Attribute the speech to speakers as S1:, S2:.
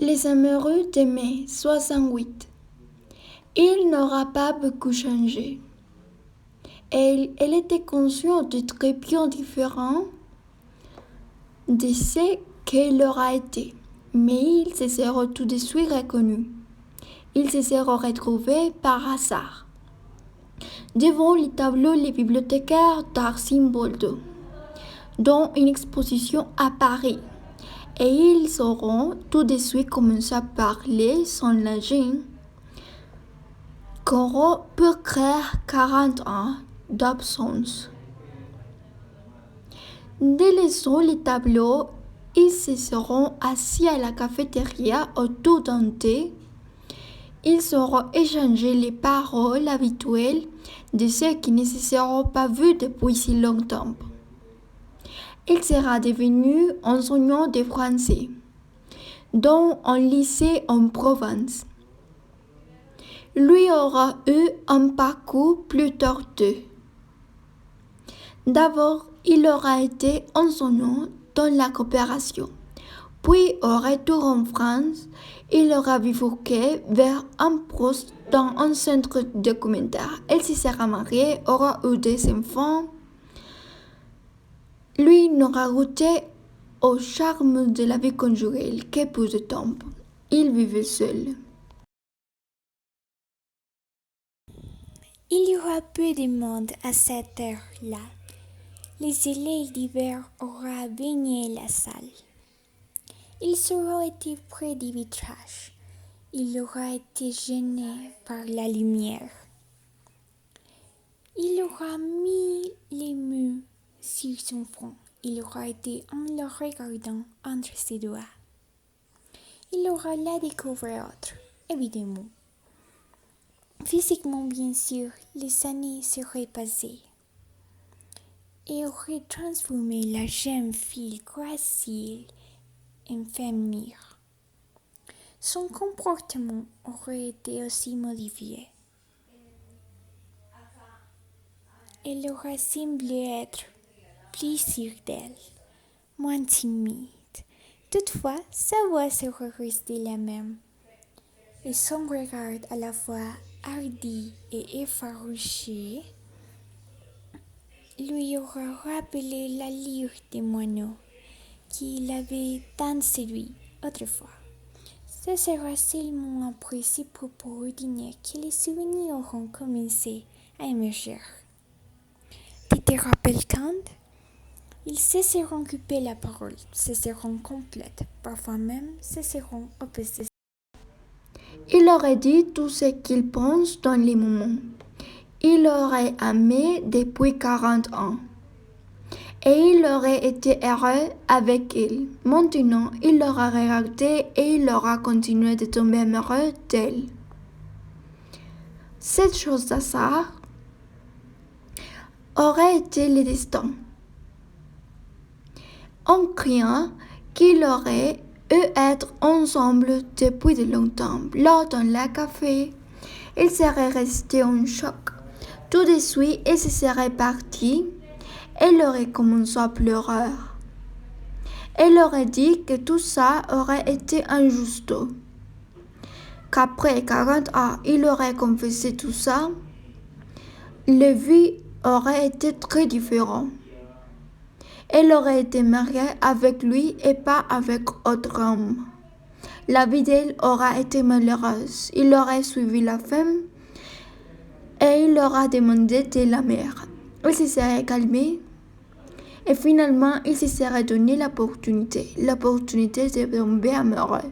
S1: Les amoureux de mai 68. Il n'aura pas beaucoup changé. Elle était consciente de très bien différent de ce qu'elle aura été, mais il se sera tout de suite reconnu. Il se sera retrouvé par hasard devant le tableau Les bibliothécaires d'Arcimboldo, dans une exposition à Paris. Et ils auront tout de suite commencé à parler sans la gêne qu'auront pu créer 40 ans d'absence. Délaissant les tableaux, ils se seront assis à la cafétéria autour d'un thé. Ils auront échangé les paroles habituelles de ceux qui ne se seront pas vus depuis si longtemps. Il sera devenu enseignant de français dans un lycée en Provence. Lui aura eu un parcours plus tortueux. D'abord, il aura été enseignant dans la coopération. Puis, au retour en France, il aura bifurqué vers un poste dans un centre documentaire. Il se sera marié, aura eu des enfants. Lui n'aura goûté au charme de la vie conjugale que peu de temps. Il vivait seul.
S2: Il y aura peu de monde à cette heure-là. Les élèves d'hiver auraient baigné la salle. Ils auraient été près du vitrage. Il aura été gêné par la lumière. Il aura mis les mains sur son front. Il aura été en le regardant entre ses doigts. Il aura la découvert autre, évidemment. Physiquement, bien sûr, les années seraient passées et auraient transformé la jeune fille gracile en féminine. Son comportement aurait été aussi modifié. Elle aurait semblé être plus sûre d'elle, moins timide. Toutefois, sa voix serait restée la même, et son regard à la fois hardi et effarouché lui aura rappelé l'allure des moineaux qui l'avaient tant séduit autrefois. Ce sera seulement après ces propos ordinaires que les souvenirs auront commencé à émerger. Tu te rappelles quand? Ils se seront coupés la parole, se seront complètes, parfois même se seront opposés.
S1: Il aurait dit tout ce qu'il pense dans les moments. Il aurait aimé depuis 40 ans. Et il aurait été heureux avec elle. Maintenant, il l'aura regardé et il aura continué de tomber amoureux d'elle. Cette chose d'hasard aurait été le destin. On craint qu'il aurait eu être ensemble depuis de longtemps. Lors d'un café, il serait resté en choc. Tout de suite, il se serait parti. Elle aurait commencé à pleurer. Elle aurait dit que tout ça aurait été injuste. Qu'après 40 ans, il aurait confessé tout ça. La vie aurait été très différente. Elle aurait été mariée avec lui et pas avec autre homme. La vie d'elle aurait été malheureuse. Il aurait suivi la femme et il aura demandé de la mère. Il se serait calmé et finalement il se serait donné l'opportunité de tomber amoureux.